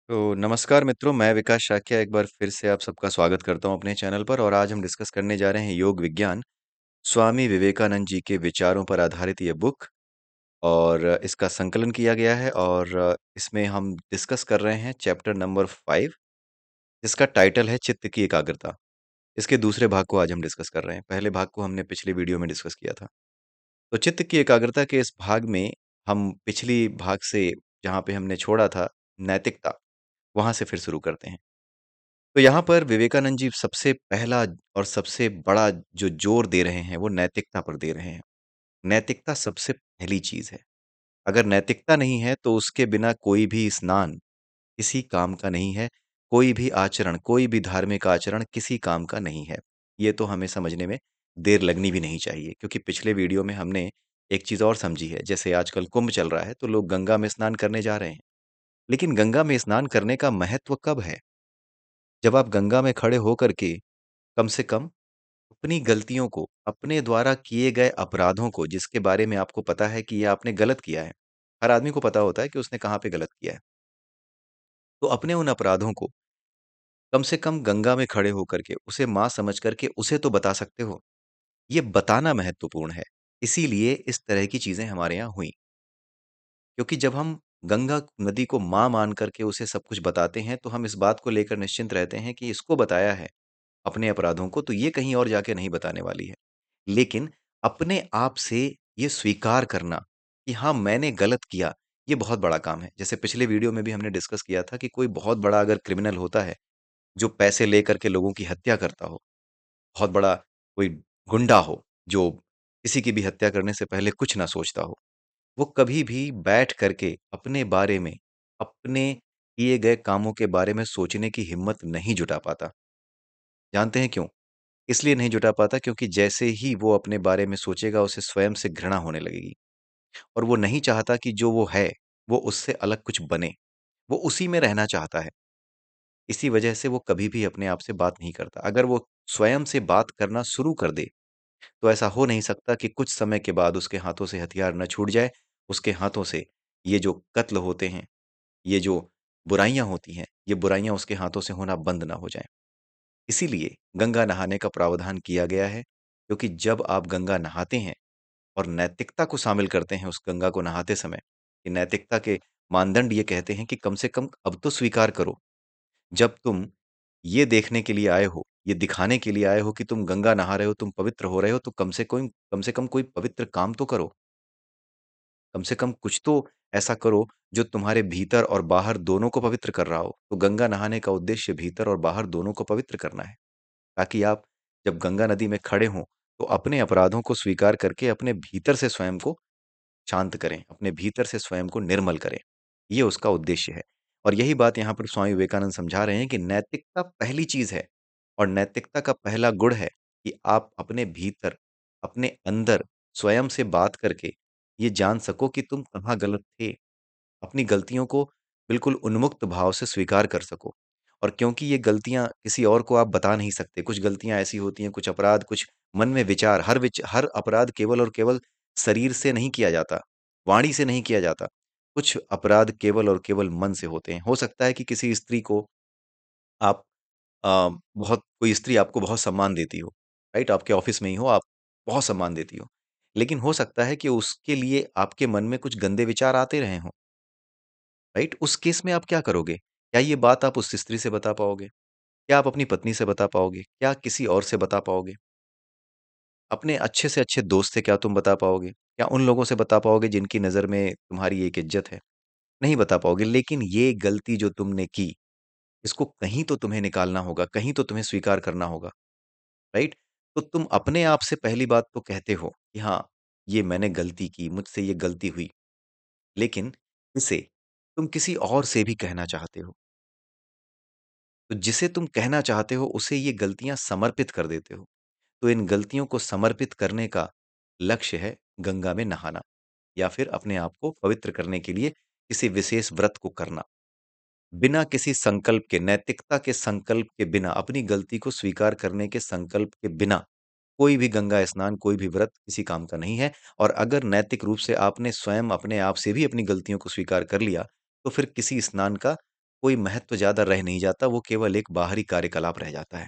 तो नमस्कार मित्रों, मैं विकास शाक्य एक बार फिर से आप सबका स्वागत करता हूं अपने चैनल पर। और आज हम डिस्कस करने जा रहे हैं योग विज्ञान, स्वामी विवेकानंद जी के विचारों पर आधारित ये बुक। और इसका संकलन किया गया है और इसमें हम डिस्कस कर रहे हैं चैप्टर नंबर 5, जिसका टाइटल है चित्त की एकाग्रता। इसके दूसरे भाग को आज हम डिस्कस कर रहे हैं। पहले भाग को हमने पिछले वीडियो में डिस्कस किया था। तो चित्त की एकाग्रता के इस भाग में हम पिछली भाग से जहाँ पे हमने छोड़ा था, नैतिकता, वहां से फिर शुरू करते हैं। तो यहाँ पर विवेकानंद जी सबसे पहला और सबसे बड़ा जो जोर दे रहे हैं वो नैतिकता पर दे रहे हैं। नैतिकता सबसे पहली चीज है। अगर नैतिकता नहीं है तो उसके बिना कोई भी स्नान किसी काम का नहीं है। कोई भी आचरण, कोई भी धार्मिक आचरण किसी काम का नहीं है। ये तो हमें समझने में देर लगनी भी नहीं चाहिए, क्योंकि पिछले वीडियो में हमने एक चीज और समझी है। जैसे आजकल कुंभ चल रहा है तो लोग गंगा में स्नान करने जा रहे हैं, लेकिन गंगा में स्नान करने का महत्व कब है? जब आप गंगा में खड़े होकर के कम से कम अपनी गलतियों को, अपने द्वारा किए गए अपराधों को, जिसके बारे में आपको पता है कि ये आपने गलत किया है। हर आदमी को पता होता है कि उसने कहाँ पे गलत किया है। तो अपने उन अपराधों को कम से कम गंगा में खड़े होकर के उसे माँ समझ करके उसे तो बता सकते हो। ये बताना महत्वपूर्ण है। इसीलिए इस तरह की चीजें हमारे यहाँ हुई, क्योंकि जब हम गंगा नदी को माँ मान करके उसे सब कुछ बताते हैं, तो हम इस बात को लेकर निश्चिंत रहते हैं कि इसको बताया है अपने अपराधों को, तो ये कहीं और जाके नहीं बताने वाली है। लेकिन अपने आप से ये स्वीकार करना कि हाँ, मैंने गलत किया, ये बहुत बड़ा काम है। जैसे पिछले वीडियो में भी हमने डिस्कस किया था कि कोई बहुत बड़ा अगर क्रिमिनल होता है, जो पैसे लेकर के लोगों की हत्या करता हो, बहुत बड़ा कोई गुंडा हो, जो किसी की भी हत्या करने से पहले कुछ ना सोचता हो, वो कभी भी बैठ करके अपने बारे में, अपने किए गए कामों के बारे में सोचने की हिम्मत नहीं जुटा पाता। जानते हैं क्यों? इसलिए नहीं जुटा पाता क्योंकि जैसे ही वो अपने बारे में सोचेगा, उसे स्वयं से घृणा होने लगेगी। और वो नहीं चाहता कि जो वो है, वो उससे अलग कुछ बने। वो उसी में रहना चाहता है। इसी वजह से वो कभी भी अपने आप से बात नहीं करता। अगर वो स्वयं से बात करना शुरू कर दे, तो ऐसा हो नहीं सकता कि कुछ समय के बाद उसके हाथों से हथियार न छूट जाए, उसके हाथों से ये जो कत्ल होते हैं, ये जो बुराइयाँ होती हैं, ये बुराइयाँ उसके हाथों से होना बंद ना हो जाएँ। इसीलिए गंगा नहाने का प्रावधान किया गया है, क्योंकि जब आप गंगा नहाते हैं और नैतिकता को शामिल करते हैं उस गंगा को नहाते समय, कि नैतिकता के मानदंड ये कहते हैं कि कम से कम अब तो स्वीकार करो। जब तुम ये देखने के लिए आए हो, ये दिखाने के लिए आए हो कि तुम गंगा नहा रहे हो, तुम पवित्र हो रहे हो, तो कम से कम कोई पवित्र काम तो करो। कम से कम कुछ तो ऐसा करो जो तुम्हारे भीतर और बाहर दोनों को पवित्र कर रहा हो। तो गंगा नहाने का उद्देश्य भीतर और बाहर दोनों को पवित्र करना है, ताकि आप जब गंगा नदी में खड़े हों, तो अपने अपराधों को स्वीकार करके अपने भीतर से स्वयं को शांत करें, अपने भीतर से स्वयं को निर्मल करें। ये उसका उद्देश्य है। और यही बात यहाँ पर स्वामी विवेकानंद समझा रहे हैं कि नैतिकता पहली चीज़ है, और नैतिकता का पहला गुण है कि आप अपने भीतर, अपने अंदर स्वयं से बात करके ये जान सको कि तुम कहाँ गलत थे। अपनी गलतियों को बिल्कुल उन्मुक्त भाव से स्वीकार कर सको। और क्योंकि ये गलतियाँ किसी और को आप बता नहीं सकते, कुछ गलतियाँ ऐसी होती हैं, कुछ अपराध, कुछ मन में विचार, हर अपराध केवल और केवल शरीर से नहीं किया जाता, वाणी से नहीं किया जाता। कुछ अपराध केवल और केवल मन से होते हैं। हो सकता है कि किसी स्त्री को आप बहुत कोई स्त्री आपको बहुत सम्मान देती हो, राइट? आपके ऑफ़िस में ही हो, आप बहुत सम्मान देती हो। लेकिन हो सकता है कि उसके लिए आपके मन में कुछ गंदे विचार आते रहे हों। राइट? उस केस में आप क्या करोगे? क्या ये बात आप उस स्त्री से बता पाओगे? क्या आप अपनी पत्नी से बता पाओगे? क्या किसी और से बता पाओगे? अपने अच्छे से अच्छे दोस्त से क्या तुम बता पाओगे? क्या उन लोगों से बता पाओगे जिनकी नज़र में तुम्हारी एक इज़्ज़त है? नहीं बता पाओगे। लेकिन ये गलती जो तुमने की, इसको कहीं तो तुम्हें निकालना होगा, कहीं तो तुम्हें स्वीकार करना होगा, राइट? तो तुम अपने आप से पहली बात तो कहते हो कि हाँ, ये मैंने गलती की, मुझसे ये गलती हुई। लेकिन इसे तुम किसी और से भी कहना चाहते हो। तो जिसे तुम कहना चाहते हो उसे ये गलतियाँ समर्पित कर देते हो। तो इन गलतियों को समर्पित करने का लक्ष्य है गंगा में नहाना, या फिर अपने आप को पवित्र करने के लिए किसी विशेष व्रत को करना। बिना किसी संकल्प के, नैतिकता के संकल्प के बिना, अपनी गलती को स्वीकार करने के संकल्प के बिना, कोई भी गंगा स्नान, कोई भी व्रत किसी काम का नहीं है। और अगर नैतिक रूप से आपने स्वयं अपने आप से भी अपनी गलतियों को स्वीकार कर लिया, तो फिर किसी स्नान का कोई महत्व ज़्यादा रह नहीं जाता, वो केवल एक बाहरी कार्यकलाप रह जाता है।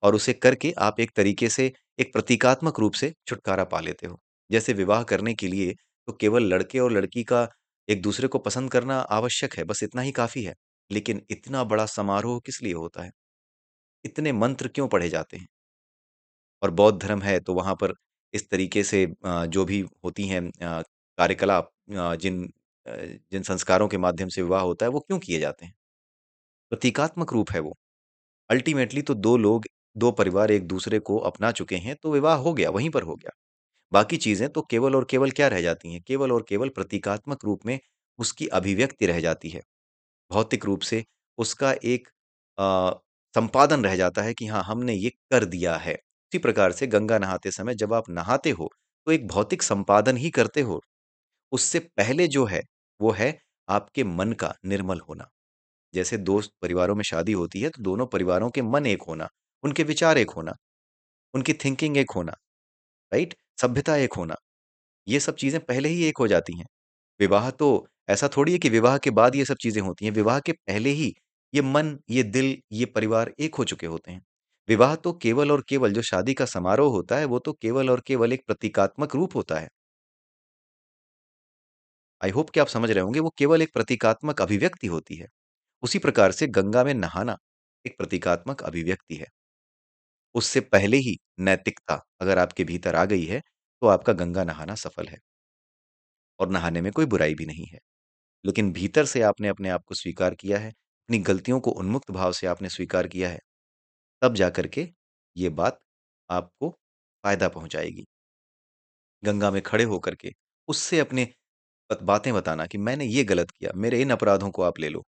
और उसे करके आप एक तरीके से एक प्रतीकात्मक रूप से छुटकारा पा लेते हो। जैसे विवाह करने के लिए तो केवल लड़के और लड़की का एक-दूसरे को पसंद करना आवश्यक है, बस इतना ही काफ़ी है। लेकिन इतना बड़ा समारोह किस लिए होता है? इतने मंत्र क्यों पढ़े जाते हैं? और बौद्ध धर्म है तो वहाँ पर इस तरीके से जो भी होती हैं कार्यकलाप अ, जिन संस्कारों के माध्यम से विवाह होता है, वो क्यों किए जाते हैं? प्रतीकात्मक रूप है वो। अल्टीमेटली तो 2 लोग, 2 परिवार एक-दूसरे को अपना चुके हैं, तो विवाह हो गया, वहीं पर हो गया। बाकी चीज़ें तो केवल और केवल क्या रह जाती हैं? केवल और केवल प्रतीकात्मक रूप में उसकी अभिव्यक्ति रह जाती है। भौतिक रूप से उसका एक अ, संपादन रह जाता है कि हाँ, हमने ये कर दिया है। उसी प्रकार से गंगा नहाते समय जब आप नहाते हो, तो एक भौतिक संपादन ही करते हो। उससे पहले जो है, वो है आपके मन का निर्मल होना। जैसे दोस्त परिवारों में शादी होती है, तो दोनों परिवारों के मन एक होना, उनके विचार एक होना, उनकी थिंकिंग एक होना, राइट? सभ्यता एक होना, ये सब चीज़ें पहले ही एक हो जाती हैं। विवाह तो ऐसा थोड़ी है कि विवाह के बाद ये सब चीज़ें होती हैं, विवाह के पहले ही ये मन, ये दिल, ये परिवार एक हो चुके होते हैं। विवाह तो केवल और केवल जो शादी का समारोह होता है, वो तो केवल और केवल एक प्रतीकात्मक रूप होता है। आई होप कि आप समझ रहे होंगे, वो केवल एक प्रतीकात्मक अभिव्यक्ति होती है। उसी प्रकार से गंगा में नहाना एक प्रतीकात्मक अभिव्यक्ति है। उससे पहले ही नैतिकता अगर आपके भीतर आ गई है, तो आपका गंगा नहाना सफल है और नहाने में कोई बुराई भी नहीं है। लेकिन भीतर से आपने अपने आप को स्वीकार किया है, अपनी गलतियों को उन्मुक्त भाव से आपने स्वीकार किया है, तब जाकर के ये बात आपको फ़ायदा पहुँचाएगी। गंगा में खड़े होकर के उससे अपने बातें बताना कि मैंने ये गलत किया, मेरे इन अपराधों को आप ले लो,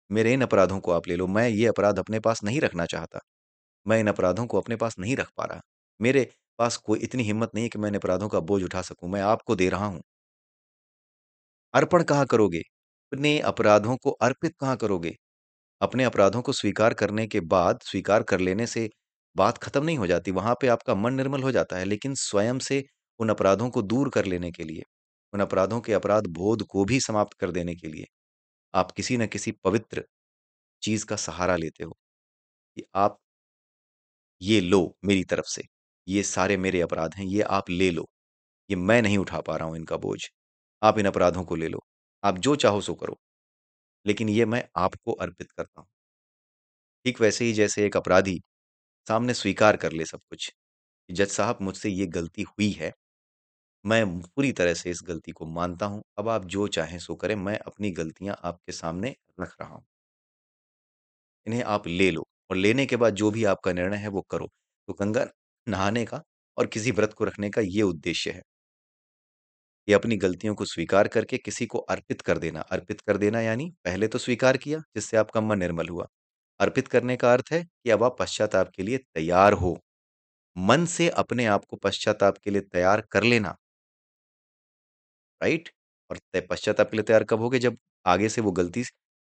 मेरे इन अपराधों को आप ले लो, मैं ये अपराध अपने पास नहीं रखना चाहता। मैं इन अपराधों को अपने पास नहीं रख पा रहा। मेरे पास कोई इतनी हिम्मत नहीं है कि मैं इन अपराधों का बोझ उठा सकूँ, मैं आपको दे रहा हूँ। अर्पण कहाँ करोगे? अपने अपराधों को अर्पित कहाँ करोगे? अपने अपराधों को स्वीकार करने के बाद, स्वीकार कर लेने से बात खत्म नहीं हो जाती, वहाँ पे आपका मन निर्मल हो जाता है, लेकिन स्वयं से उन अपराधों को दूर कर लेने के लिए, उन अपराधों के अपराध बोध को भी समाप्त कर देने के लिए, आप किसी न किसी पवित्र चीज़ का सहारा लेते हो, कि आप ये लो मेरी तरफ से, ये सारे मेरे अपराध हैं, ये आप ले लो, ये मैं नहीं उठा पा रहा हूँ इनका बोझ, आप इन अपराधों को ले लो, आप जो चाहो सो करो, लेकिन ये मैं आपको अर्पित करता हूँ। ठीक वैसे ही जैसे एक अपराधी सामने स्वीकार कर ले सब कुछ, कि जज साहब मुझसे ये गलती हुई है, मैं पूरी तरह से इस गलती को मानता हूँ, अब आप जो चाहें सो करें, मैं अपनी गलतियाँ आपके सामने रख रहा हूँ। इन्हें आप ले लो और लेने के बाद जो भी आपका निर्णय है वो करो। तो गंगा नहाने का और किसी व्रत को रखने का ये उद्देश्य है, कि अपनी गलतियों को स्वीकार करके किसी को अर्पित कर देना। अर्पित कर देना यानी पहले तो स्वीकार किया, जिससे आपका मन निर्मल हुआ। अर्पित करने का अर्थ है कि अब आप पश्चाताप के लिए तैयार हो। मन से अपने आप को पश्चाताप के लिए तैयार कर लेना, राइट? और पश्चाताप के लिए तैयार कब होगे? जब आगे से वो गलती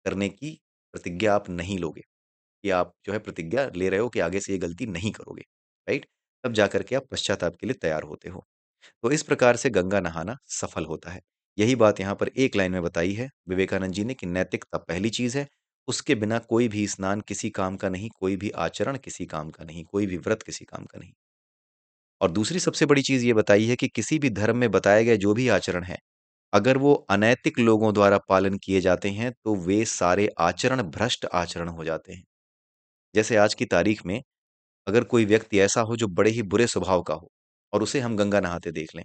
करने की प्रतिज्ञा आप नहीं लोगे, कि आप जो है प्रतिज्ञा ले रहे हो कि आगे से ये गलती नहीं करोगे, राइट? तब जाकर के आप पश्चाताप के लिए तैयार होते हो। तो इस प्रकार से गंगा नहाना सफल होता है। यही बात यहाँ पर एक लाइन में बताई है विवेकानंद जी ने कि नैतिकता पहली चीज़ है, उसके बिना कोई भी स्नान किसी काम का नहीं, कोई भी आचरण किसी काम का नहीं, कोई भी व्रत किसी काम का नहीं। और दूसरी सबसे बड़ी चीज़ ये बताई है कि किसी भी धर्म में बताए गए जो भी आचरण हैं, अगर वो अनैतिक लोगों द्वारा पालन किए जाते हैं, तो वे सारे आचरण भ्रष्ट आचरण हो जाते हैं। जैसे आज की तारीख में अगर कोई व्यक्ति ऐसा हो जो बड़े ही बुरे स्वभाव का हो और उसे हम गंगा नहाते देख लें,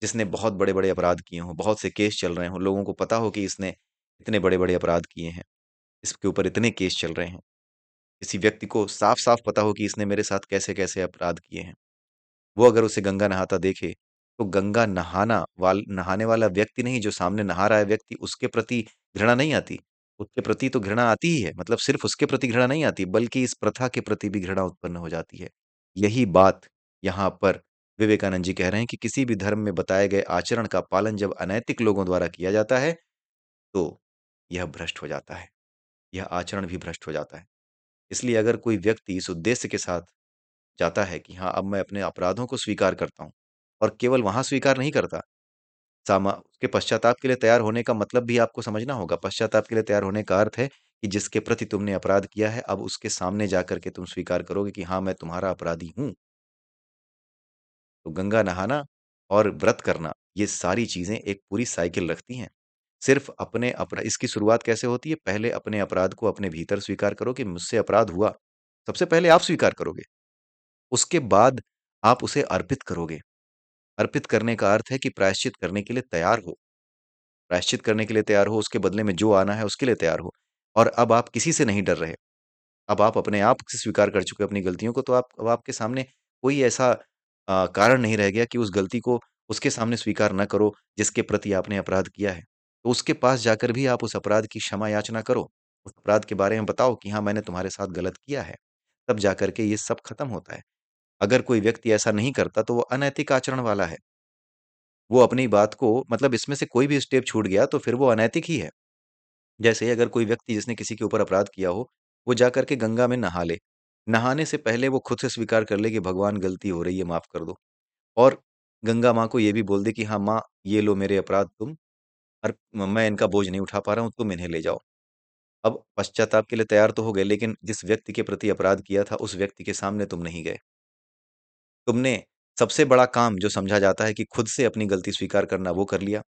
जिसने बहुत बड़े-बड़े अपराध किए हों, बहुत से केस चल रहे हों, लोगों को पता हो कि इसने इतने बड़े-बड़े अपराध किए हैं, इसके ऊपर इतने केस चल रहे हैं। किसी व्यक्ति को साफ-साफ पता हो कि इसने मेरे साथ कैसे-कैसे अपराध किए हैं। वो अगर उसे गंगा नहाता देखे, तो गंगा नहाने वाला व्यक्ति नहीं, जो सामने नहा रहा है व्यक्ति, उसके प्रति घृणा नहीं आती। उसके प्रति तो घृणा आती ही है, मतलब सिर्फ़ उसके प्रति घृणा नहीं आती, बल्कि इस प्रथा के प्रति भी घृणा उत्पन्न हो जाती है। यही बात यहाँ पर विवेकानंद जी कह रहे हैं कि किसी भी धर्म में बताए गए आचरण का पालन जब अनैतिक लोगों द्वारा किया जाता है, तो यह भ्रष्ट हो जाता है। यह आचरण भी भ्रष्ट हो जाता है। इसलिए अगर कोई व्यक्ति इस उद्देश्य के साथ जाता है कि हाँ, अब मैं अपने अपराधों को स्वीकार करता हूँ और केवल वहाँ स्वीकार नहीं करता, उसके पश्चाताप के लिए तैयार होने का मतलब भी आपको समझना होगा। पश्चाताप के लिए तैयार होने का अर्थ है कि जिसके प्रति तुमने अपराध किया है, अब उसके सामने जाकर के तुम स्वीकार करोगे कि हाँ, मैं तुम्हारा अपराधी हूँ। तो गंगा नहाना और व्रत करना, ये सारी चीज़ें एक पूरी साइकिल रखती हैं। सिर्फ़ अपने इसकी शुरुआत कैसे होती है? पहले अपने अपराध को अपने भीतर स्वीकार करो कि मुझसे अपराध हुआ। सबसे पहले आप स्वीकार करोगे, उसके बाद आप उसे अर्पित करोगे। अर्पित करने का अर्थ है कि प्रायश्चित करने के लिए तैयार हो। प्रायश्चित करने के लिए तैयार हो, उसके बदले में जो आना है उसके लिए तैयार हो। और अब आप किसी से नहीं डर रहे। अब आप अपने आप से स्वीकार कर चुके हो अपनी गलतियों को, तो आप अब आपके सामने कोई ऐसा कारण नहीं रह गया कि उस गलती को उसके सामने स्वीकार ना करो, जिसके प्रति आपने अपराध किया है। तो उसके पास जाकर भी आप उस अपराध की क्षमा याचना करो। उस अपराध के बारे में बताओ कि हाँ, मैंने तुम्हारे साथ गलत किया है। तब जाकर के ये सब खत्म होता है। अगर कोई व्यक्ति ऐसा नहीं करता, तो वो अनैतिक आचरण वाला है। वो अपनी बात को मतलब इसमें से कोई भी स्टेप छूट गया, तो फिर वो अनैतिक ही है। जैसे अगर कोई व्यक्ति जिसने किसी के ऊपर अपराध किया हो, वो जाकर के गंगा में नहा ले। नहाने से पहले वो खुद से स्वीकार कर ले कि भगवान गलती हो रही है, माफ़ कर दो। और गंगा माँ को ये भी बोल दे कि हाँ माँ, ये लो मेरे अपराध तुम, और मैं इनका बोझ नहीं उठा पा रहा हूँ, तुम इन्हें ले जाओ। अब पश्चाताप के लिए तैयार तो हो गए, लेकिन जिस व्यक्ति के प्रति अपराध किया था, उस व्यक्ति के सामने तुम नहीं गए। तुमने सबसे बड़ा काम जो समझा जाता है कि खुद से अपनी गलती स्वीकार करना, वो कर लिया।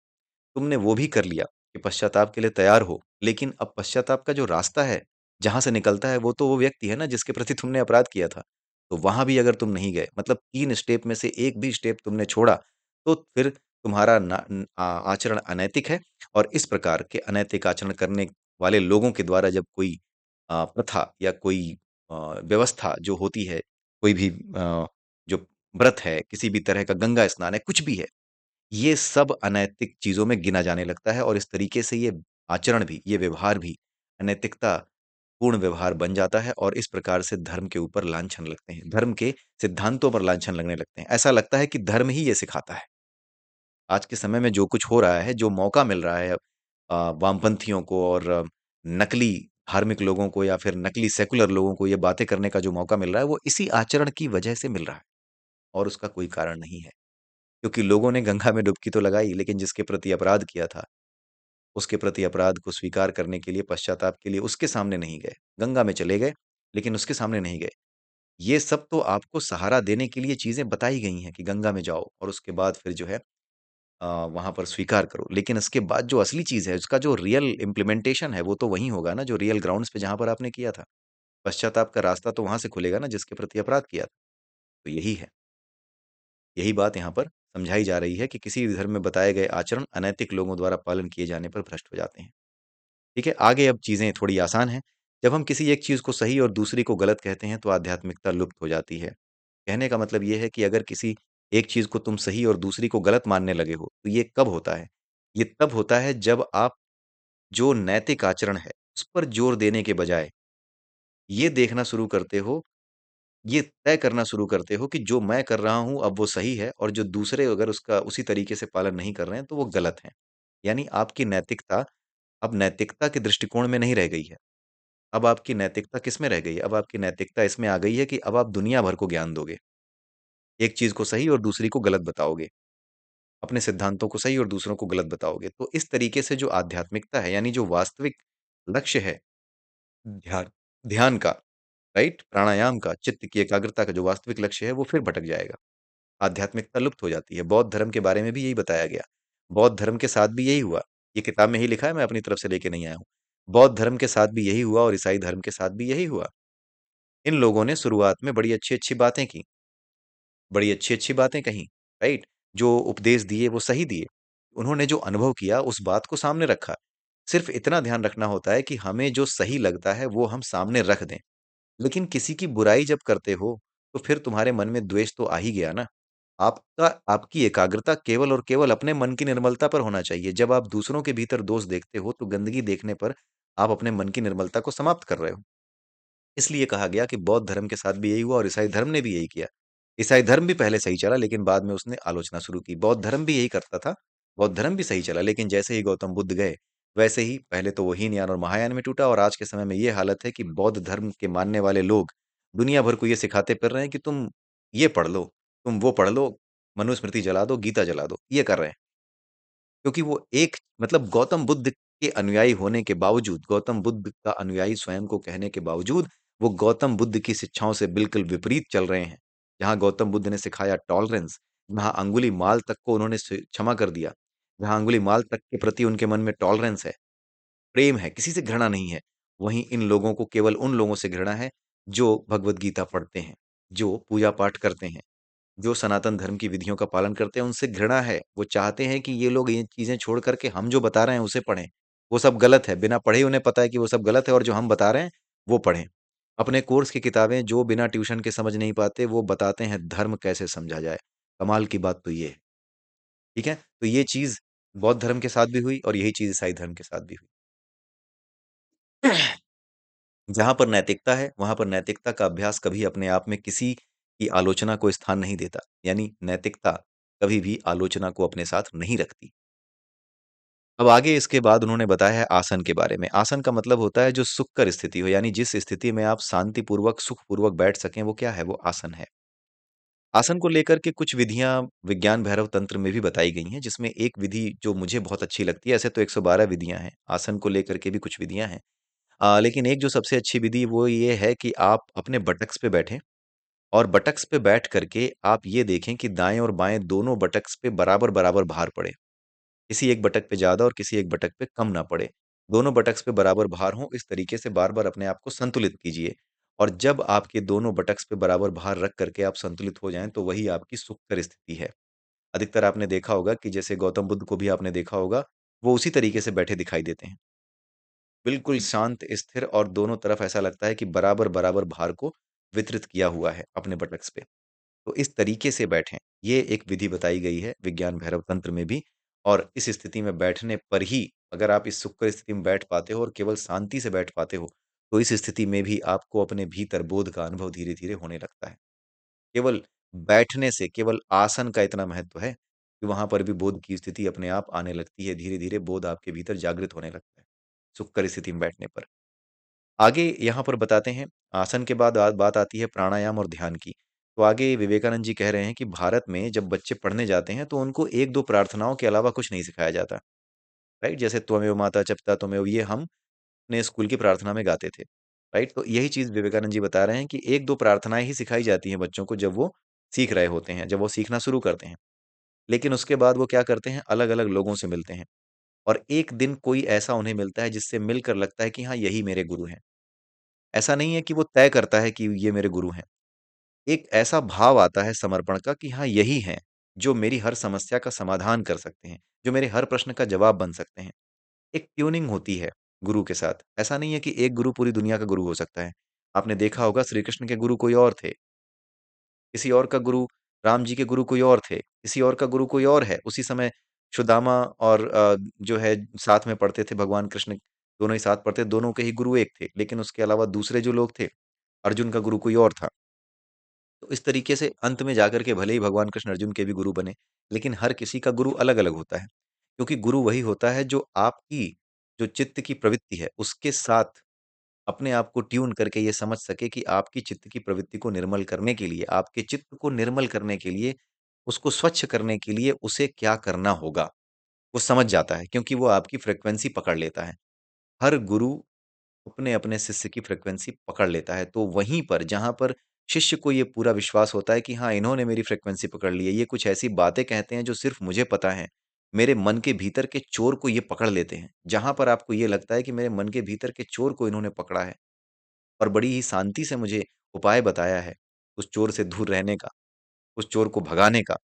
तुमने वो भी कर लिया कि पश्चाताप के लिए तैयार हो, लेकिन अब पश्चाताप का जो रास्ता है, जहाँ से निकलता है, वो तो वो व्यक्ति है ना जिसके प्रति तुमने अपराध किया था। तो वहाँ भी अगर तुम नहीं गए, मतलब 3 स्टेप में से एक भी स्टेप तुमने छोड़ा, तो फिर तुम्हारा आचरण अनैतिक है। और इस प्रकार के अनैतिक आचरण करने वाले लोगों के द्वारा जब कोई प्रथा या कोई व्यवस्था जो होती है, कोई भी जो व्रत है, किसी भी तरह का गंगा स्नान है, कुछ भी है, ये सब अनैतिक चीज़ों में गिना जाने लगता है, और इस तरीके से ये आचरण भी, ये व्यवहार भी अनैतिकता पूर्ण व्यवहार बन जाता है, और इस प्रकार से धर्म के ऊपर लांछन लगते हैं। धर्म के सिद्धांतों पर लांछन लगने लगते हैं। ऐसा लगता है कि धर्म ही ये सिखाता है। आज के समय में जो कुछ हो रहा है, जो मौका मिल रहा है वामपंथियों को और नकली धार्मिक लोगों को या फिर नकली सेकुलर लोगों को ये बातें करने का जो मौका मिल रहा है, वो इसी आचरण की वजह से मिल रहा है, और उसका कोई कारण नहीं है। क्योंकि लोगों ने गंगा में डुबकी तो लगाई, लेकिन जिसके प्रति अपराध किया था, उसके प्रति अपराध को स्वीकार करने के लिए, पश्चाताप के लिए उसके सामने नहीं गए। गंगा में चले गए, लेकिन उसके सामने नहीं गए। ये सब तो आपको सहारा देने के लिए चीज़ें बताई गई हैं कि गंगा में जाओ और उसके बाद फिर जो है वहाँ पर स्वीकार करो। लेकिन उसके बाद जो असली चीज़ है, उसका जो रियल इम्प्लीमेंटेशन है, वो तो वहीं होगा ना, जो रियल ग्राउंड्स पे जहाँ पर आपने किया था। पश्चाताप का रास्ता तो वहाँ से खुलेगा ना, जिसके प्रति अपराध किया था। तो यही है। यही बात यहाँ पर समझाई जा रही है कि किसी भी धर्म में बताए गए आचरण अनैतिक लोगों द्वारा पालन किए जाने पर भ्रष्ट हो जाते हैं। ठीक है, आगे अब चीज़ें थोड़ी आसान हैं। जब हम किसी एक चीज़ को सही और दूसरी को गलत कहते हैं, तो आध्यात्मिकता लुप्त हो जाती है। कहने का मतलब ये है कि अगर किसी एक चीज़ को तुम सही और दूसरी को गलत मानने लगे हो, तो ये कब होता है? ये तब होता है जब आप जो नैतिक आचरण है, उस पर जोर देने के बजाय ये देखना शुरू करते हो, ये तय करना शुरू करते हो कि जो मैं कर रहा हूँ अब वो सही है, और जो दूसरे अगर उसका उसी तरीके से पालन नहीं कर रहे हैं, तो वो गलत हैं। यानी आपकी नैतिकता अब नैतिकता के दृष्टिकोण में नहीं रह गई है। अब आपकी नैतिकता किसमें रह गई है? अब आपकी नैतिकता इसमें आ गई है कि अब आप दुनिया भर को ज्ञान दोगे। एक चीज़ को सही और दूसरी को गलत बताओगे। अपने सिद्धांतों को सही और दूसरों को गलत बताओगे। तो इस तरीके से जो आध्यात्मिकता है, यानी जो वास्तविक लक्ष्य है ध्यान ध्यान का, राइट? प्राणायाम का, चित्त की एकाग्रता का जो वास्तविक लक्ष्य है, वो फिर भटक जाएगा। आध्यात्मिकता लुप्त हो जाती है। बौद्ध धर्म के बारे में भी यही बताया गया। बौद्ध धर्म के साथ भी यही हुआ। ये किताब में ही लिखा है, मैं अपनी तरफ से लेके नहीं आया हूँ। बौद्ध धर्म के साथ भी यही हुआ, और ईसाई धर्म के साथ भी यही हुआ। इन लोगों ने शुरुआत में बड़ी अच्छी-अच्छी बातें की, बड़ी अच्छी-अच्छी बातें कहीं, राइट? जो उपदेश दिए वो सही दिए। उन्होंने जो अनुभव किया उस बात को सामने रखा। सिर्फ़ इतना ध्यान रखना होता है कि हमें जो सही लगता है वो हम सामने रख दें। लेकिन किसी की बुराई जब करते हो, तो फिर तुम्हारे मन में द्वेष तो आ ही गया ना। आपका आपकी एकाग्रता केवल और केवल अपने मन की निर्मलता पर होना चाहिए। जब आप दूसरों के भीतर दोष देखते हो, तो गंदगी देखने पर आप अपने मन की निर्मलता को समाप्त कर रहे हो। इसलिए कहा गया कि बौद्ध धर्म के साथ भी यही हुआ, और ईसाई धर्म ने भी यही किया। ईसाई धर्म भी पहले सही चला, लेकिन बाद में उसने आलोचना शुरू की। बौद्ध धर्म भी यही करता था। बौद्ध धर्म भी सही चला, लेकिन जैसे ही गौतम बुद्ध गए, वैसे ही पहले तो वो हीनयान और महायान में टूटा, और आज के समय में ये हालत है कि बौद्ध धर्म के मानने वाले लोग दुनिया भर को ये सिखाते फिर रहे हैं कि तुम ये पढ़ लो, तुम वो पढ़ लो, मनुस्मृति जला दो, गीता जला दो, ये कर रहे हैं। क्योंकि वो एक मतलब गौतम बुद्ध के अनुयायी होने के बावजूद, गौतम बुद्ध का अनुयायी स्वयं को कहने के बावजूद, वो गौतम बुद्ध की शिक्षाओं से बिल्कुल विपरीत चल रहे हैं। जहाँ गौतम बुद्ध ने सिखाया टॉलरेंस, जहाँ अंगुलीमाल तक को उन्होंने क्षमा कर दिया, जहाँ अंगुलीमाल तक के प्रति उनके मन में टॉलरेंस है, प्रेम है, किसी से घृणा नहीं है, वहीं इन लोगों को केवल उन लोगों से घृणा है जो भगवत गीता पढ़ते हैं, जो पूजा पाठ करते हैं, जो सनातन धर्म की विधियों का पालन करते हैं, उनसे घृणा है। वो चाहते हैं कि ये लोग ये चीजें छोड़ करके हम जो बता रहे हैं उसे पढ़ें। वो सब गलत है, बिना पढ़े ही उन्हें पता है कि वो सब गलत है, और जो हम बता रहे हैं वो पढ़ें। अपने कोर्स की किताबें जो बिना ट्यूशन के समझ नहीं पाते, वो बताते हैं धर्म कैसे समझा जाए। कमाल की बात तो ये है। ठीक है, तो ये चीज बौद्ध धर्म के साथ भी हुई और यही चीज ईसाई धर्म के साथ भी हुई। जहाँ पर नैतिकता है, वहाँ पर नैतिकता का अभ्यास कभी अपने आप में किसी की आलोचना को स्थान नहीं देता। यानी नैतिकता कभी भी आलोचना को अपने साथ नहीं रखती। अब आगे इसके बाद उन्होंने बताया है आसन के बारे में। आसन का मतलब होता है जो सुखकर स्थिति हो, यानी जिस स्थिति में आप शांतिपूर्वक, सुखपूर्वक बैठ सकें, वो क्या है? वो आसन है। आसन को लेकर के कुछ विधियाँ विज्ञान भैरव तंत्र में भी बताई गई हैं, जिसमें एक विधि जो मुझे बहुत अच्छी लगती है, ऐसे तो 112 विधियाँ हैं, आसन को लेकर के भी कुछ विधियाँ हैं। लेकिन एक जो सबसे अच्छी विधि वो ये है कि आप अपने बटक्स पे बैठें और बटक्स पे बैठ करके आप ये देखें कि दाएँ और बाएँ दोनों बटक्स पे बराबर-बराबर भार पड़े। किसी एक बटक पे ज़्यादा और किसी एक बटक पे कम ना पड़े। दोनों बटक्स पे बराबर भार हो, इस तरीके से बार-बार अपने आप को संतुलित कीजिए। और जब आपके दोनों बटक्स पे बराबर भार रख करके आप संतुलित हो जाएँ, तो वही आपकी सुखकर स्थिति है। अधिकतर आपने देखा होगा कि जैसे गौतम बुद्ध को भी आपने देखा होगा, वो उसी तरीके से बैठे दिखाई देते हैं। बिल्कुल शांत, स्थिर और दोनों तरफ ऐसा लगता है कि बराबर-बराबर भार को वितरित किया हुआ है अपने बटक्स पे। तो इस तरीके से बैठें, ये एक विधि बताई गई है विज्ञान भैरव तंत्र में भी। और इस स्थिति में बैठने पर ही अगर आप इस सुखकर स्थिति में बैठ पाते हो और केवल शांति से बैठ पाते हो, तो इस स्थिति में भी आपको अपने भीतर बोध का अनुभव धीरे-धीरे होने लगता है। केवल बैठने से, केवल आसन का इतना महत्व है कि वहाँ पर भी बोध की स्थिति अपने आप आने लगती है, धीरे-धीरे बोध आपके भीतर जागृत होने लगता है, सुखकर स्थिति में बैठने पर। आगे यहाँ पर बताते हैं, आसन के बाद बात आती है प्राणायाम और ध्यान की। तो आगे विवेकानंद जी कह रहे हैं कि भारत में जब बच्चे पढ़ने जाते हैं, तो उनको 1-2 प्रार्थनाओं के अलावा कुछ नहीं सिखाया जाता, राइट? जैसे त्वमेव माता च पिता त्वमेव, ये हम अपने स्कूल की प्रार्थना में गाते थे, राइट? तो यही चीज़ विवेकानंद जी बता रहे हैं कि 1-2 प्रार्थनाएँ ही सिखाई जाती हैं बच्चों को जब वो सीख रहे होते हैं, जब वो सीखना शुरू करते हैं। लेकिन उसके बाद वो क्या करते हैं, अलग-अलग लोगों से मिलते हैं और एक दिन कोई ऐसा उन्हें मिलता है जिससे मिलकर लगता है कि हाँ, यही मेरे गुरु हैं। ऐसा नहीं है कि वो तय करता है कि ये मेरे गुरु हैं। एक ऐसा भाव आता है समर्पण का कि हाँ, यही हैं, जो मेरी हर समस्या का समाधान कर सकते हैं, जो मेरे हर प्रश्न का जवाब बन सकते हैं। एक ट्यूनिंग होती है गुरु के साथ। ऐसा नहीं है कि एक गुरु पूरी दुनिया का गुरु हो सकता है। आपने देखा होगा श्री कृष्ण के गुरु कोई और थे, किसी और का गुरु, राम जी के गुरु कोई और थे, किसी और का गुरु कोई और है। उसी समय सुदामा और जो है साथ में पढ़ते थे भगवान कृष्ण, दोनों ही साथ पढ़ते, दोनों के ही गुरु एक थे। लेकिन उसके अलावा दूसरे जो लोग थे, अर्जुन का गुरु कोई और था। तो इस तरीके से अंत में जाकर के भले ही भगवान कृष्ण अर्जुन के भी गुरु बने, लेकिन हर किसी का गुरु अलग-अलग होता है। क्योंकि गुरु वही होता है जो आपकी जो चित्त की प्रवृत्ति है, उसके साथ अपने आप को ट्यून करके ये समझ सके कि आपकी चित्त की प्रवृत्ति को निर्मल करने के लिए, आपके चित्त को निर्मल करने के लिए, उसको स्वच्छ करने के लिए उसे क्या करना होगा, वो समझ जाता है क्योंकि वो आपकी फ्रीक्वेंसी पकड़ लेता है। हर गुरु अपने-अपने शिष्य की फ्रीक्वेंसी पकड़ लेता है। तो वहीं पर जहाँ पर शिष्य को ये पूरा विश्वास होता है कि हाँ, इन्होंने मेरी फ्रीक्वेंसी पकड़ ली है, ये कुछ ऐसी बातें कहते हैं जो सिर्फ़ मुझे पता है। मेरे मन के भीतर के चोर को ये पकड़ लेते हैं। जहाँ पर आपको ये लगता है कि मेरे मन के भीतर के चोर को इन्होंने पकड़ा है और बड़ी ही शांति से मुझे उपाय बताया है, उस चोर से दूर रहने का, उस चोर को भगाने का,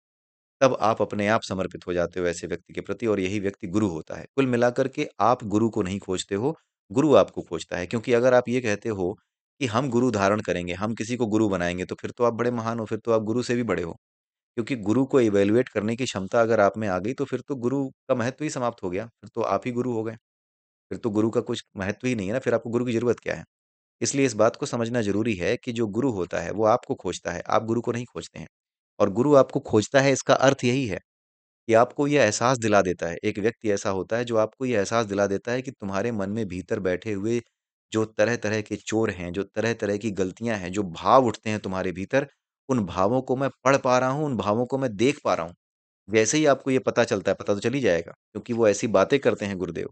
तब आप अपने आप समर्पित हो जाते हो ऐसे व्यक्ति के प्रति और यही व्यक्ति गुरु होता है। कुल मिलाकर के आप गुरु को नहीं खोजते हो, गुरु आपको खोजता है। क्योंकि अगर आप ये कहते हो कि हम गुरु धारण करेंगे, हम किसी को गुरु बनाएँगे, तो फिर तो आप बड़े महान हो, फिर तो आप गुरु से भी बड़े हो। क्योंकि गुरु को इवैल्यूएट करने की क्षमता अगर आप में आ गई, तो फिर तो गुरु का महत्व ही समाप्त हो गया, फिर तो आप ही गुरु हो गए। फिर तो गुरु का कुछ महत्व ही नहीं है ना, फिर आपको गुरु की ज़रूरत क्या है? इसलिए इस बात को समझना ज़रूरी है कि जो गुरु होता है, वो आपको खोजता है, आप गुरु को नहीं खोजते हैं। और गुरु आपको खोजता है, इसका अर्थ यही है कि आपको ये एहसास दिला देता है, एक व्यक्ति ऐसा होता है जो आपको ये एहसास दिला देता है कि तुम्हारे मन में भीतर बैठे हुए जो तरह-तरह के चोर हैं, जो तरह-तरह की गलतियाँ हैं, जो भाव उठते हैं तुम्हारे भीतर, उन भावों को मैं पढ़ पा रहा हूँ, उन भावों को मैं देख पा रहा हूँ। वैसे ही आपको ये पता चलता है, पता तो चल ही जाएगा, क्योंकि वो ऐसी बातें करते हैं गुरुदेव,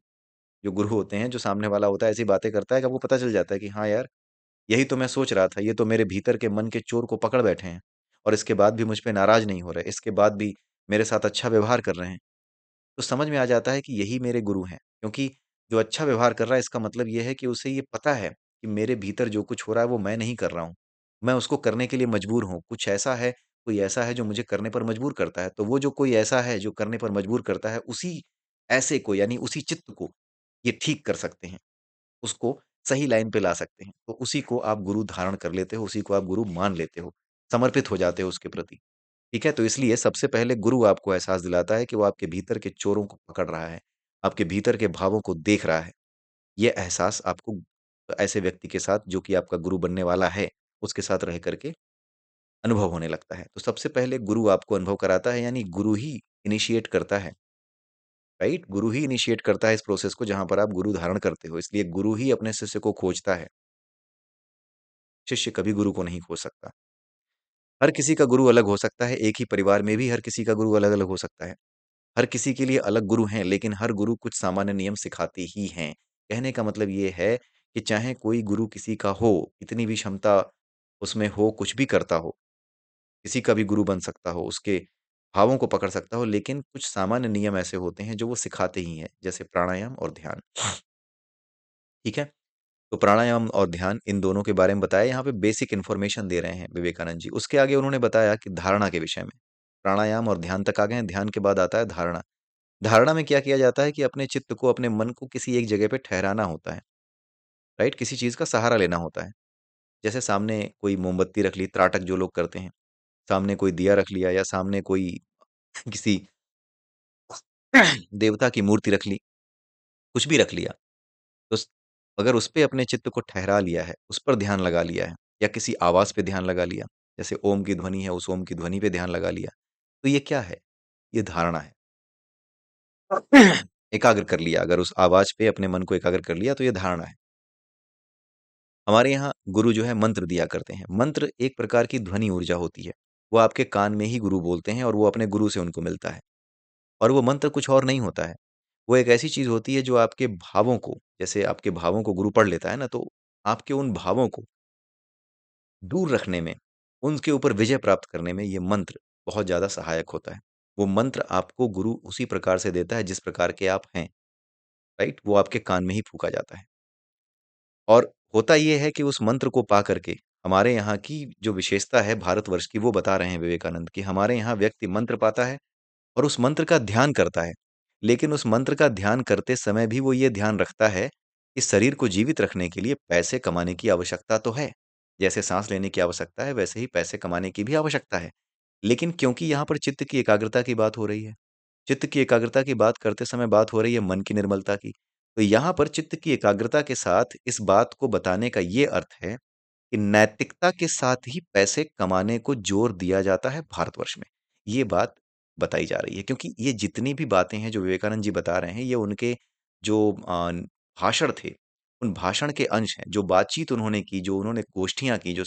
जो गुरु होते हैं, जो सामने वाला होता है ऐसी बातें करता है कि आपको पता चल जाता है कि हाँ यार, यही तो मैं सोच रहा था, ये तो मेरे भीतर के मन के चोर को पकड़ बैठे हैं और इसके बाद भी मुझ पे नाराज नहीं हो रहे, इसके बाद भी मेरे साथ अच्छा व्यवहार कर रहे हैं। तो समझ में आ जाता है कि यही मेरे गुरु हैं, क्योंकि जो अच्छा व्यवहार कर रहा है इसका मतलब ये है कि उसे ये पता है कि मेरे भीतर जो कुछ हो रहा है वो मैं नहीं कर रहा हूँ। मैं उसको करने के लिए मजबूर हूँ। कुछ ऐसा है, कोई ऐसा है जो मुझे करने पर मजबूर करता है। तो वो जो कोई ऐसा है जो करने पर मजबूर करता है, उसी ऐसे को यानी उसी चित्त को ये ठीक कर सकते हैं। उसको सही लाइन पे ला सकते हैं। तो उसी को आप गुरु धारण कर लेते हो, उसी को आप गुरु मान लेते हो, समर्पित हो जाते हो उसके प्रति। ठीक है? तो इसलिए सबसे पहले गुरु आपको एहसास दिलाता है कि वो आपके भीतर के चोरों को पकड़ रहा है, आपके भीतर के भावों को देख रहा है। ये एहसास आपको ऐसे व्यक्ति के साथ जो कि आपका गुरु बनने वाला है, उसके साथ रह कर के अनुभव होने लगता है। तो सबसे पहले गुरु आपको अनुभव कराता है यानी गुरु ही इनिशिएट करता है, राइट? गुरु ही इनिशिएट करता है इस प्रोसेस को जहाँ पर आप गुरु धारण करते हो। इसलिए गुरु ही अपने शिष्य को खोजता है, शिष्य कभी गुरु को नहीं खोज सकता। हर किसी का गुरु अलग हो सकता है, एक ही परिवार में भी हर किसी का गुरु अलग-अलग हो सकता है। हर किसी के लिए अलग गुरु हैं, लेकिन हर गुरु कुछ सामान्य नियम सिखाते ही हैं। कहने का मतलब ये है कि चाहे कोई गुरु किसी का हो, इतनी भी क्षमता उसमें हो, कुछ भी करता हो, किसी का भी गुरु बन सकता हो, उसके भावों को पकड़ सकता हो, लेकिन कुछ सामान्य नियम ऐसे होते हैं जो वो सिखाते ही हैं, जैसे प्राणायाम और ध्यान। ठीक है? तो प्राणायाम और ध्यान इन दोनों के बारे में बताया, यहाँ पे बेसिक इन्फॉर्मेशन दे रहे हैं विवेकानंद जी। उसके आगे उन्होंने बताया कि धारणा के विषय में। प्राणायाम और ध्यान तक आ गए हैं, ध्यान के बाद आता है धारणा। धारणा में क्या किया जाता है कि अपने चित्त को, अपने मन को किसी एक जगह पे ठहराना होता है, राइट? किसी चीज़ का सहारा लेना होता है। जैसे सामने कोई मोमबत्ती रख ली, त्राटक जो लोग करते हैं, सामने कोई दिया रख लिया या सामने कोई किसी देवता की मूर्ति रख ली, कुछ भी रख लिया। तो स अगर उस पे अपने चित्त को ठहरा लिया है, उस पर ध्यान लगा लिया है या किसी आवाज़ पे ध्यान लगा लिया, जैसे ओम की ध्वनि है, उस ओम की ध्वनि पे ध्यान लगा लिया, तो ये क्या है? ये धारणा है। एकाग्र कर लिया, अगर उस आवाज़ पे अपने मन को एकाग्र कर लिया, तो ये धारणा है। हमारे यहाँ गुरु जो है मंत्र दिया करते हैं। मंत्र एक प्रकार की ध्वनि ऊर्जा होती है। वो आपके कान में ही गुरु बोलते हैं और वो अपने गुरु से उनको मिलता है। और वो मंत्र कुछ और नहीं होता है। वो एक ऐसी चीज़ होती है जो आपके भावों को, जैसे आपके भावों को गुरु पढ़ लेता है ना, तो आपके उन भावों को दूर रखने में, उनके ऊपर विजय प्राप्त करने में ये मंत्र बहुत ज़्यादा सहायक होता है। वो मंत्र आपको गुरु उसी प्रकार से देता है जिस प्रकार के आप हैं, राइट? वो आपके कान में ही फूँका जाता है। और होता ये है कि उस मंत्र को पा करके हमारे यहाँ की जो विशेषता है भारतवर्ष की, वो बता रहे हैं विवेकानंद कि हमारे यहाँ व्यक्ति मंत्र पाता है और उस मंत्र का ध्यान करता है। लेकिन उस मंत्र का ध्यान करते समय भी वो ये ध्यान रखता है कि शरीर को जीवित रखने के लिए पैसे कमाने की आवश्यकता तो है। जैसे साँस लेने की आवश्यकता है, वैसे ही पैसे कमाने की भी आवश्यकता है। लेकिन क्योंकि यहाँ पर चित्त की एकाग्रता की बात हो रही है, चित्त की एकाग्रता की बात करते समय बात हो रही है मन की निर्मलता की। तो यहाँ पर चित्त की एकाग्रता के साथ इस बात को बताने का ये अर्थ है कि नैतिकता के साथ ही पैसे कमाने को ज़ोर दिया जाता है भारतवर्ष में। ये बात बताई जा रही है क्योंकि ये जितनी भी बातें हैं जो विवेकानंद जी बता रहे हैं, ये उनके जो भाषण थे, उन भाषण के अंश हैं। जो बातचीत उन्होंने की, जो उन्होंने गोष्ठियाँ की, जो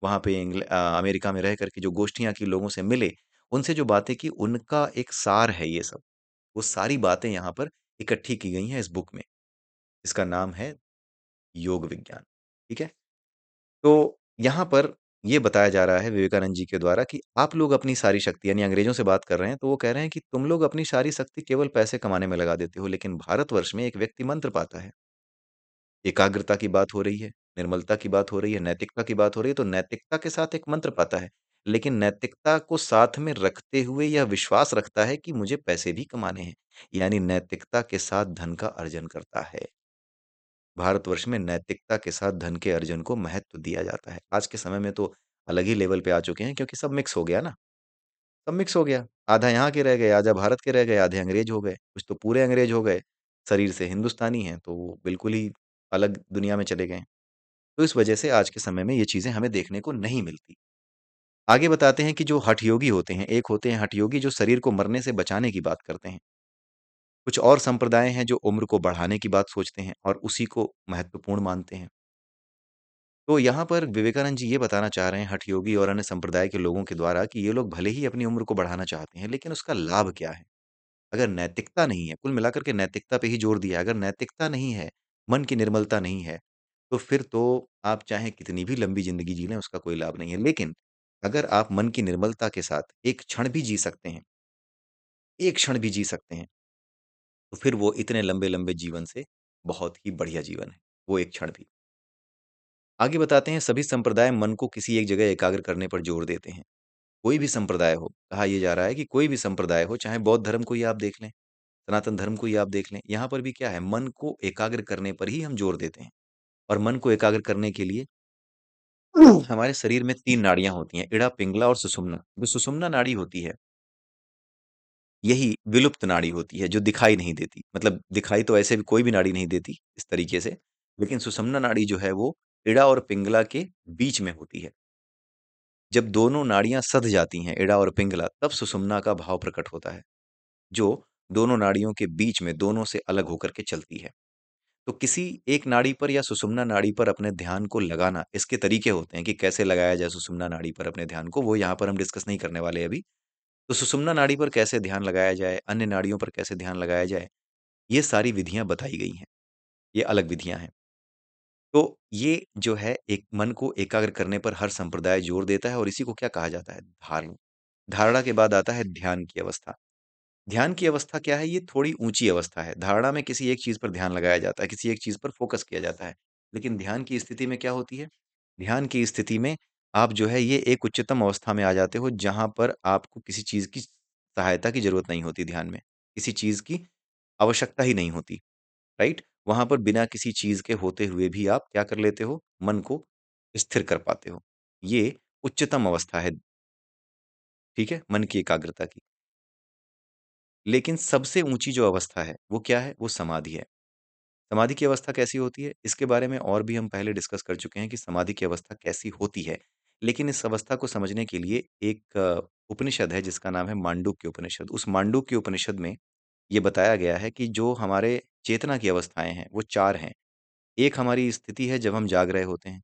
वहाँ पे अमेरिका में रह कर के जो गोष्ठियाँ की, लोगों से मिले, उनसे जो बातें की, उनका एक सार है ये सब। वो सारी बातें यहाँ पर इकट्ठी की गई हैं इस बुक में। इसका नाम है योग विज्ञान। ठीक है? तो यहाँ पर ये बताया जा रहा है विवेकानंद जी के द्वारा कि आप लोग अपनी सारी शक्ति, यानी अंग्रेज़ों से बात कर रहे हैं, तो वो कह रहे हैं कि तुम लोग अपनी सारी शक्ति केवल पैसे कमाने में लगा देते हो, लेकिन भारतवर्ष में एक व्यक्ति मंत्र पाता है। एकाग्रता की बात हो रही है, निर्मलता की बात हो रही है, नैतिकता की बात हो रही है, तो नैतिकता के साथ एक मंत्र पाता है। लेकिन नैतिकता को साथ में रखते हुए यह विश्वास रखता है कि मुझे पैसे भी कमाने हैं, यानी नैतिकता के साथ धन का अर्जन करता है। भारतवर्ष में नैतिकता के साथ धन के अर्जन को महत्व दिया जाता है। आज के समय में तो अलग ही लेवल पे आ चुके हैं क्योंकि सब मिक्स हो गया ना, सब मिक्स हो गया। आधा यहाँ के रह गए, आधा भारत के रह गए, आधे अंग्रेज हो गए, कुछ तो पूरे अंग्रेज हो गए, शरीर से हिंदुस्तानी हैं, तो वो बिल्कुल ही अलग दुनिया में चले गए। तो इस वजह से आज के समय में ये चीज़ें हमें देखने को नहीं मिलती। आगे बताते हैं कि जो हठयोगी होते हैं, एक होते हैं हठयोगी जो शरीर को मरने से बचाने की बात करते हैं। कुछ और संप्रदाय हैं जो उम्र को बढ़ाने की बात सोचते हैं और उसी को महत्वपूर्ण मानते हैं। तो यहाँ पर विवेकानंद जी ये बताना चाह रहे हैं हठ योगी और अन्य संप्रदाय के लोगों के द्वारा कि ये लोग भले ही अपनी उम्र को बढ़ाना चाहते हैं, लेकिन उसका लाभ क्या है? अगर नैतिकता नहीं है, कुल मिलाकर के नैतिकता पे ही जोर दिया है, अगर नैतिकता नहीं है, मन की निर्मलता नहीं है, तो फिर तो आप चाहे कितनी भी लंबी ज़िंदगी जी लें, उसका कोई लाभ नहीं है। लेकिन अगर आप मन की निर्मलता के साथ एक क्षण भी जी सकते हैं, एक क्षण भी जी सकते हैं, तो फिर वो इतने लंबे-लंबे जीवन से बहुत ही बढ़िया जीवन है, वो एक क्षण भी। आगे बताते हैं सभी संप्रदाय मन को किसी एक जगह एकाग्र करने पर जोर देते हैं। कोई भी संप्रदाय हो, कहा ये जा रहा है कि कोई भी संप्रदाय हो, चाहे बौद्ध धर्म को ही आप देख लें, सनातन धर्म को ही आप देख लें, यहाँ पर भी क्या है, मन को एकाग्र करने पर ही हम जोर देते हैं। और मन को एकाग्र करने के लिए हमारे शरीर में 3 नाड़ियाँ होती हैं, इड़ा, पिंगला और सुषुम्ना। जो सुषुम्ना नाड़ी होती है, यही विलुप्त नाड़ी होती है, जो दिखाई नहीं देती। मतलब दिखाई तो ऐसे भी कोई भी नाड़ी नहीं देती इस तरीके से, लेकिन सुषुम्ना नाड़ी जो है वो इड़ा और पिंगला के बीच में होती है। जब दोनों नाड़ियाँ सध जाती हैं, इड़ा और पिंगला, तब सुषुम्ना का भाव प्रकट होता है, जो दोनों नाड़ियों के बीच में दोनों से अलग होकर के चलती है। तो किसी एक नाड़ी पर या सुषुम्ना नाड़ी पर अपने ध्यान को लगाना, इसके तरीके होते हैं कि कैसे लगाया जाए सुषुम्ना नाड़ी पर अपने ध्यान को, वो यहाँ पर हम डिस्कस नहीं करने वाले अभी। तो सुषुम्ना नाड़ी पर कैसे ध्यान लगाया जाए, अन्य नाड़ियों पर कैसे ध्यान लगाया जाए, ये सारी विधियाँ बताई गई हैं, ये अलग विधियाँ हैं। तो ये जो है एक मन को एकाग्र करने पर हर संप्रदाय जोर देता है और इसी को क्या कहा जाता है? धारणा। धारणा के बाद आता है ध्यान की अवस्था। ध्यान की अवस्था क्या है? ये थोड़ी ऊँची अवस्था है। धारणा में किसी एक चीज़ पर ध्यान लगाया जाता है, किसी एक चीज़ पर फ़ोकस किया जाता है। लेकिन ध्यान की स्थिति में क्या होती है? ध्यान की स्थिति में आप जो है ये एक उच्चतम अवस्था में आ जाते हो जहाँ पर आपको किसी चीज़ की सहायता की ज़रूरत नहीं होती ध्यान में। किसी चीज़ की आवश्यकता ही नहीं होती, राइट? वहाँ पर बिना किसी चीज़ के होते हुए भी आप क्या कर लेते हो? मन को स्थिर कर पाते हो। ये उच्चतम अवस्था है, ठीक है? मन की एकाग्रता की। लेकिन सबसे ऊँची जो अवस्था है, वो क्या है? वो समाधि है। समाधि की अवस्था कैसी होती है? इसके बारे में और भी हम पहले डिस्कस कर चुके हैं कि समाधि की अवस्था कैसी होती है। लेकिन इस अवस्था को समझने के लिए एक उपनिषद है जिसका नाम है मांडूक्य उपनिषद। उस मांडूक्य उपनिषद में ये बताया गया है कि जो हमारे चेतना की अवस्थाएँ हैं, वो 4 हैं। एक हमारी स्थिति है जब हम जाग रहे होते हैं।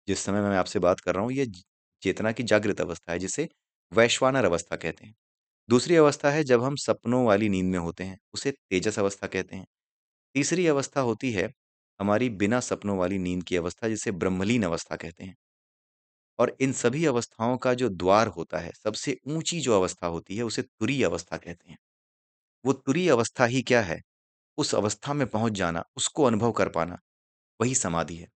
जिस समय मैं आपसे बात कर रहा हूँ, ये चेतना की जागृत अवस्था है, जिसे वैश्वानर अवस्था कहते हैं। दूसरी अवस्था है जब हम सपनों वाली नींद में होते हैं, उसे तेजस अवस्था कहते हैं। तीसरी अवस्था होती है हमारी बिना सपनों वाली नींद की अवस्था, जिसे ब्रह्मलीन अवस्था कहते हैं। और इन सभी अवस्थाओं का जो द्वार होता है, सबसे ऊँची जो अवस्था होती है, उसे तुरीय अवस्था कहते हैं। वो तुरीय अवस्था ही क्या है? उस अवस्था में पहुँच जाना, उसको अनुभव कर पाना, वही समाधि है।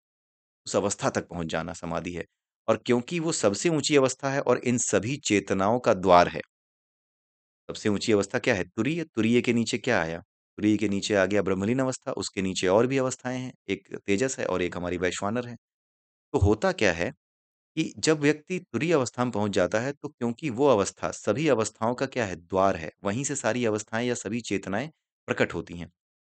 उस अवस्था तक पहुँच जाना समाधि है। और क्योंकि वो सबसे ऊँची अवस्था है और इन सभी चेतनाओं का द्वार है, सबसे ऊँची अवस्था क्या है? तुरीय, तुरीय के नीचे क्या आया? तुरीय के नीचे आ गया ब्रह्मलीन अवस्था, उसके नीचे और भी अवस्थाएँ हैं, एक तेजस है और एक हमारी वैश्वानर है। तो होता क्या है कि जब व्यक्ति तुरीय अवस्था में पहुँच जाता है, तो क्योंकि वो अवस्था सभी अवस्थाओं का क्या है? द्वार है, वहीं से सारी अवस्थाएँ या सभी चेतनाएँ प्रकट होती हैं।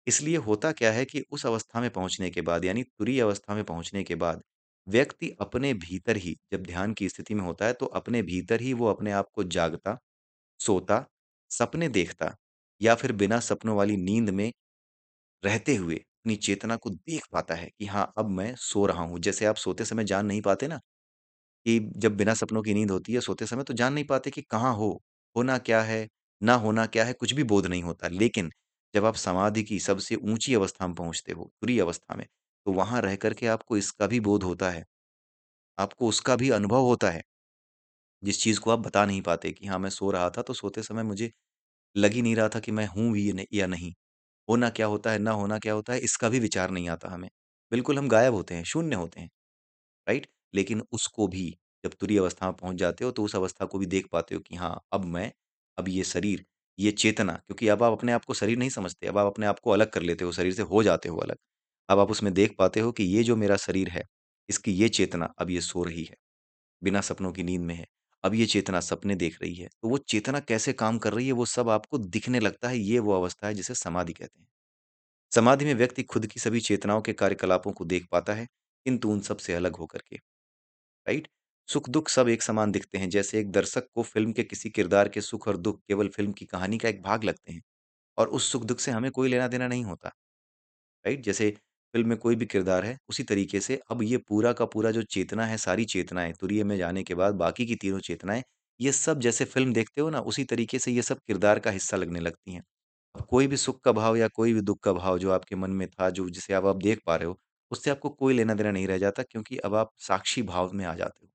इसलिए होता क्या है कि उस अवस्था में पहुँचने के बाद यानी तुरीय अवस्था में पहुँचने के बाद, व्यक्ति अपने भीतर ही जब ध्यान की स्थिति में होता है, तो अपने भीतर ही वो अपने आप को जागता, सोता, सपने देखता या फिर बिना सपनों वाली नींद में रहते हुए अपनी चेतना को देख पाता है कि हाँ, अब मैं सो रहा हूँ। जैसे आप सोते समय जान नहीं पाते ना कि जब बिना सपनों की नींद होती है सोते समय तो जान नहीं पाते कि कहाँ हो, होना क्या है, ना होना क्या है, कुछ भी बोध नहीं होता। लेकिन जब आप समाधि की सबसे ऊँची अवस्था में पहुँचते हो, तुरीय अवस्था में, तो वहाँ रह कर के आपको इसका भी बोध होता है, आपको उसका भी अनुभव होता है, जिस चीज़ को आप बता नहीं पाते कि हाँ, मैं सो रहा था तो सोते समय मुझे लग ही नहीं रहा था कि मैं हूँ भी या नहीं। होना क्या होता है, ना होना क्या होता है, इसका भी विचार नहीं आता हमें। बिल्कुल हम गायब होते हैं, शून्य होते हैं। राइट? लेकिन उसको भी जब तुरीय अवस्था में पहुँच जाते हो, तो उस अवस्था को भी देख पाते हो कि हाँ, अब ये शरीर, ये चेतना क्योंकि अब आप अपने आप को शरीर नहीं समझते, अब आप अपने आप को अलग कर लेते हो, शरीर से हो जाते हो अलग। अब आप उसमें देख पाते हो कि ये जो मेरा शरीर है, इसकी ये चेतना अब ये सो रही है, बिना सपनों की नींद में है। अब ये चेतना सपने देख रही है, तो वो चेतना कैसे काम कर रही है, वो सब आपको दिखने लगता है, ये वो अवस्था है जिसे समाधि कहते हैं। समाधि में व्यक्ति खुद की सभी चेतनाओं के कार्यकलापों को देख पाता है, किंतु उन सब से अलग होकर के। राइट? सुख-दुःख सब एक समान दिखते हैं, जैसे एक दर्शक को फ़िल्म के किसी किरदार के सुख और दुःख केवल फ़िल्म की कहानी का एक भाग लगते हैं और उस सुख-दुःख से हमें कोई लेना-देना नहीं होता, राइट? जैसे फ़िल्म में कोई भी किरदार है, उसी तरीके से अब ये पूरा का पूरा जो चेतना है, सारी चेतनाएँ तुरीय में जाने के बाद बाकी की तीनों चेतनाएँ, ये सब जैसे फ़िल्म देखते हो ना, उसी तरीके से ये सब किरदार का हिस्सा लगने लगती हैं। अब कोई भी सुख का भाव या कोई भी दुःख का भाव जो आपके मन में था, जो जिसे अब आप देख पा रहे हो, उससे आपको कोई लेना-देना नहीं रह जाता क्योंकि अब आप साक्षी भाव में आ जाते हो।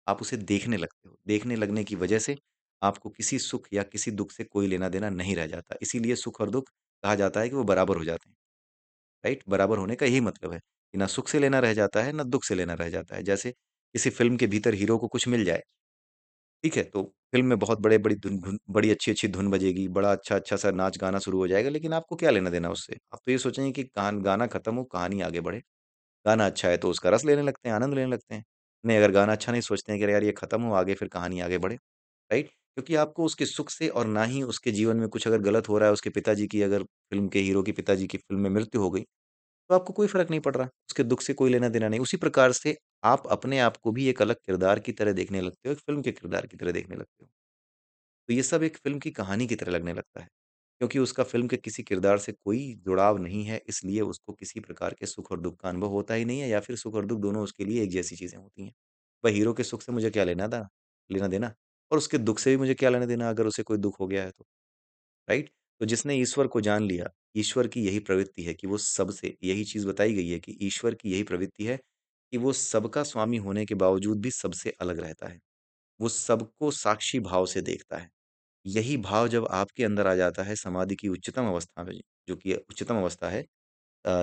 आप उसे देखने लगते हो। देखने लगने की वजह से आपको किसी सुख या किसी दुःख से कोई लेना-देना नहीं रह जाता। इसीलिए सुख और दुःख कहा जाता है कि वो बराबर हो जाते हैं, राइट? बराबर होने का यही मतलब है कि ना सुख से लेना रह जाता है, ना दुःख से लेना रह जाता है। जैसे किसी फ़िल्म के भीतर हीरो को कुछ मिल जाए, ठीक है? तो फ़िल्म में बहुत बड़ी-बड़ी धुन बड़ी अच्छी-अच्छी धुन बजेगी, बड़ा अच्छा-अच्छा सा नाच-गाना शुरू हो जाएगा, लेकिन आपको क्या लेना-देना उससे? आप तो ये सोचेंगे कि गाना खत्म हो, कहानी आगे बढ़े। गाना अच्छा है तो उसका रस लेने लगते हैं, आनंद लेने लगते हैं। नहीं, अगर गाना अच्छा नहीं, सोचते हैं कि अरे यार ये खत्म हो, आगे फिर कहानी आगे बढ़े, राइट? क्योंकि आपको उसके सुख से और ना ही उसके जीवन में कुछ अगर गलत हो रहा है, उसके पिताजी की अगर फ़िल्म के हीरो की पिताजी की फ़िल्म में मृत्यु हो गई, तो आपको कोई फ़र्क नहीं पड़ रहा, उसके दुःख से कोई लेना-देना नहीं। उसी प्रकार से आप अपने आप को भी एक अलग किरदार की तरह देखने लगते हो, एक फ़िल्म के किरदार की तरह देखने लगते हो। तो ये सब एक फ़िल्म की कहानी की तरह लगने लगता है, क्योंकि उसका फ़िल्म के किसी किरदार से कोई जुड़ाव नहीं है, इसलिए उसको किसी प्रकार के सुख और दुःख का अनुभव होता ही नहीं है या फिर सुख और दुःख दोनों उसके लिए एक जैसी चीज़ें होती हैं। भाई हीरो के सुख से मुझे क्या लेना-देना और उसके दुःख से भी मुझे क्या लेना-देना अगर उसे कोई दुःख हो गया है तो, राइट? तो जिसने ईश्वर को जान लिया, ईश्वर की यही प्रवृत्ति है कि वो सबसे यही चीज़ बताई गई है कि ईश्वर की यही प्रवृत्ति है कि वो सबका स्वामी होने के बावजूद भी सबसे अलग रहता है। वो सबको साक्षी भाव से देखता है। यही भाव जब आपके अंदर आ जाता है समाधि की उच्चतम अवस्था में, जो कि उच्चतम अवस्था है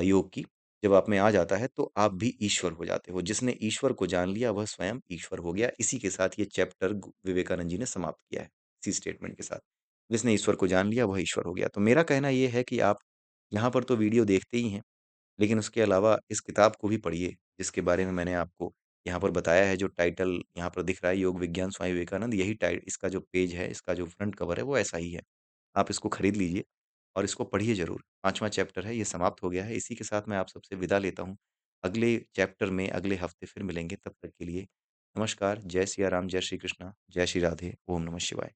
योग की, जब आप में आ जाता है तो आप भी ईश्वर हो जाते हो। जिसने ईश्वर को जान लिया वह स्वयं ईश्वर हो गया। इसी के साथ ये चैप्टर विवेकानंद जी ने समाप्त किया है, इसी स्टेटमेंट के साथ। जिसने ईश्वर को जान लिया वह ईश्वर हो गया। तो मेरा कहना ये है कि आप यहाँ पर तो वीडियो देखते ही हैं, लेकिन उसके अलावा इस किताब को भी पढ़िए, जिसके बारे में मैंने आपको यहाँ पर बताया है, जो टाइटल यहाँ पर दिख रहा है योग विज्ञान स्वामी विवेकानंद, यही इसका जो पेज है, इसका जो फ्रंट कवर है, वो ऐसा ही है। आप इसको खरीद लीजिए और इसको पढ़िए ज़रूर। 5वाँ चैप्टर है, ये समाप्त हो गया है। इसी के साथ मैं आप सबसे विदा लेता हूँ। अगले चैप्टर में अगले हफ्ते फिर मिलेंगे, तब तक के लिए नमस्कार, जय सिया राम, जय श्री कृष्णा, जय श्री राधे, ओम नमः शिवाय।